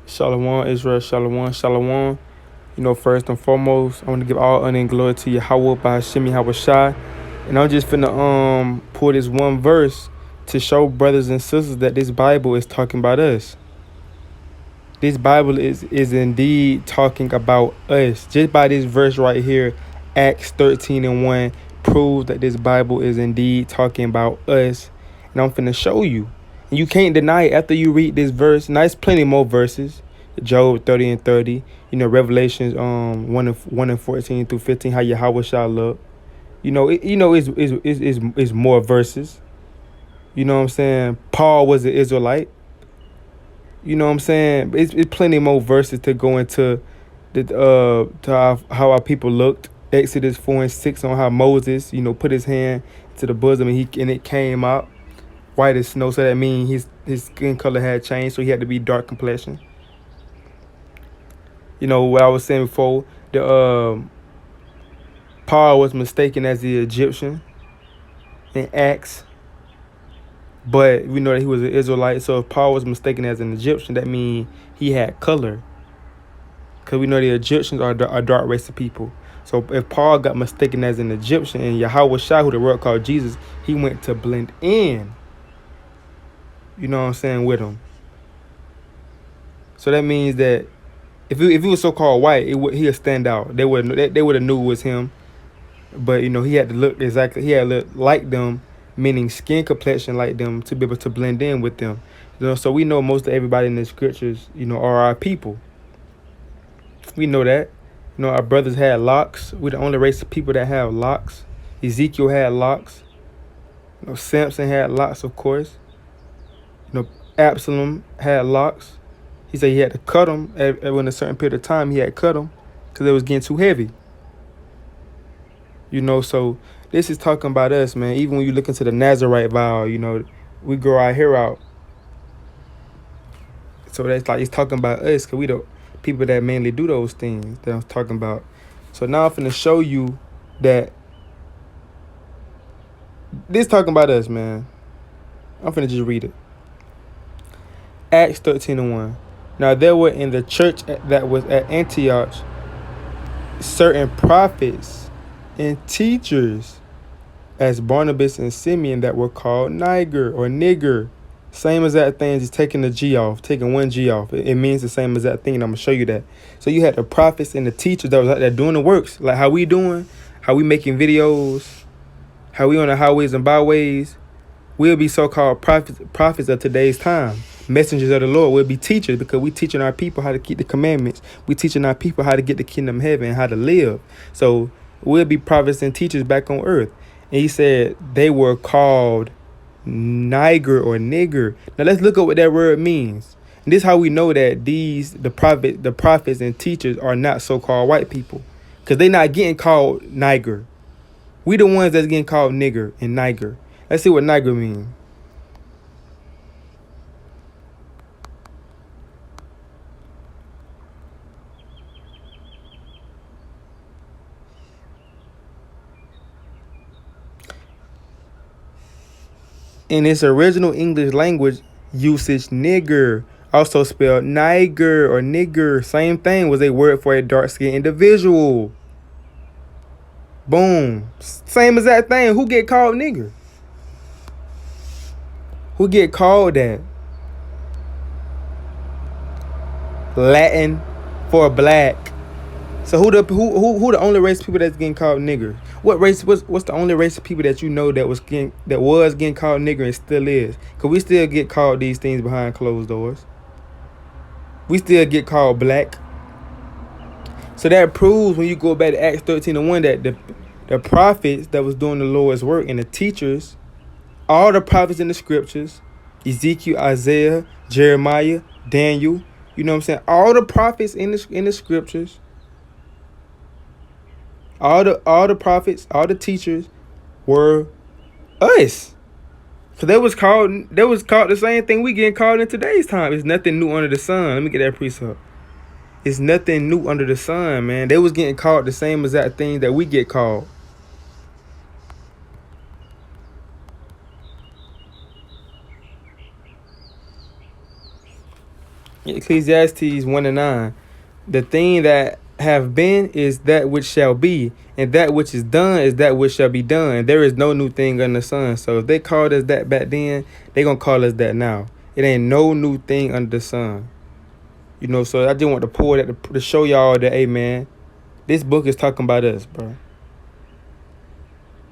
Shalom, Israel, shalom, shalom. First and foremost, I want to give all honor and glory to Yahweh by Hashem Yahweh. And I'm just finna pull this one verse to show brothers and sisters that this Bible is talking about us. This Bible is indeed talking about us. Just by this verse right here, Acts 13:1 proves that this Bible is indeed talking about us. And I'm finna show you. And you can't deny it after you read this verse. Now, there's plenty more verses. Job 30:30. Revelations 1:14 through 15, how Yahweh shall look. It's more verses. You know what I'm saying? Paul was an Israelite. You know what I'm saying? It's plenty more verses to go into how our people looked. Exodus 4:6 on how Moses, put his hand to the bosom and it came out white as snow. So that means his skin color had changed, so he had to be dark complexion. What I was saying before, the Paul was mistaken as the Egyptian in Acts, but we know that he was an Israelite. So if Paul was mistaken as an Egyptian, that means he had color. Because we know the Egyptians are a dark race of people. So if Paul got mistaken as an Egyptian and Yahweh Shai, who the world called Jesus, he went to blend in. You know what I'm saying, with him. So that means that if he was so-called white, he'd stand out. They would have knew it was him. But, he had to look exactly, he had to look like them, meaning skin complexion like them, to be able to blend in with them. So we know most of everybody in the scriptures, are our people. We know that. Our brothers had locks. We're the only race of people that have locks. Ezekiel had locks. Samson had locks, of course. Absalom had locks. He said he had to cut them in a certain period of time. He had to cut them because it was getting too heavy. So this is talking about us, man. Even when you look into the Nazarite vow, we grow our hair out. So that's like it's talking about us, because we the people that mainly do those things that I'm talking about. So now I'm finna show you that this talking about us, man. I'm finna just read it. Acts 13:1. Now there were in the church that was at Antioch certain prophets and teachers, as Barnabas and Simeon, that were called Niger or nigger. Same as that thing, just taking the G off, taking one G off. It means the same as that thing, and I'm going to show you that. So you had the prophets and the teachers that was out there doing the works, like how we doing, how we making videos, how we on the highways and byways. We'll be so-called prophets of today's time. Messengers of the Lord. We'll be teachers, because we teaching our people how to keep the commandments. We teaching our people how to get the kingdom of heaven and how to live. So we'll be prophets and teachers back on earth. And he said they were called Niger or nigger. Now let's look at what that word means. And this is how we know that the prophets and teachers are not so-called white people, because they not getting called Niger. We the ones that's getting called nigger and Niger. Let's see what Niger means. In its original English language usage, nigger, also spelled Niger or nigger, same thing, was a word for a dark-skinned individual. Boom. Same as that thing. Who get called nigger? Who get called that? Latin for black. So who the only race of people that's getting called nigger? What's the only race of people that that was getting called nigger and still is? Cause we still get called these things behind closed doors. We still get called black. So that proves, when you go back to Acts 13:1, that the prophets that was doing the Lord's work and the teachers, all the prophets in the scriptures, Ezekiel, Isaiah, Jeremiah, Daniel, you know what I'm saying? All the prophets in the scriptures, all the prophets, all the teachers were us. So they was called the same thing we getting called in today's time. It's nothing new under the sun. Let me get that precept. It's nothing new under the sun, man. They was getting called the same exact thing that we get called. Ecclesiastes 1:9. The thing that have been is that which shall be, and that which is done is that which shall be done. There is no new thing under the sun. So if they called us that back then, they gonna call us that now. It ain't no new thing under the sun. You know, so I just want to pour that to show y'all that, hey man, this book is talking about us, bro.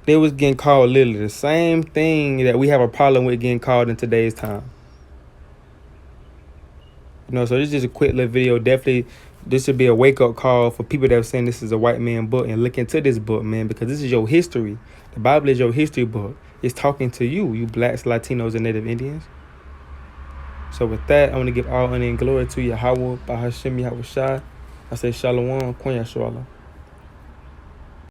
They was getting called literally the same thing that we have a problem with getting called in today's time. You know, so this is just a quick little video. Definitely, this should be a wake-up call for people that are saying this is a white man book, and look into this book, man, because this is your history. The Bible is your history book. It's talking to you blacks, Latinos, and Native Indians. So with that, I want to give all honor and glory to Yahweh, Bahashim Yahweh Shai. I say Shalom, Kwanya Shalom.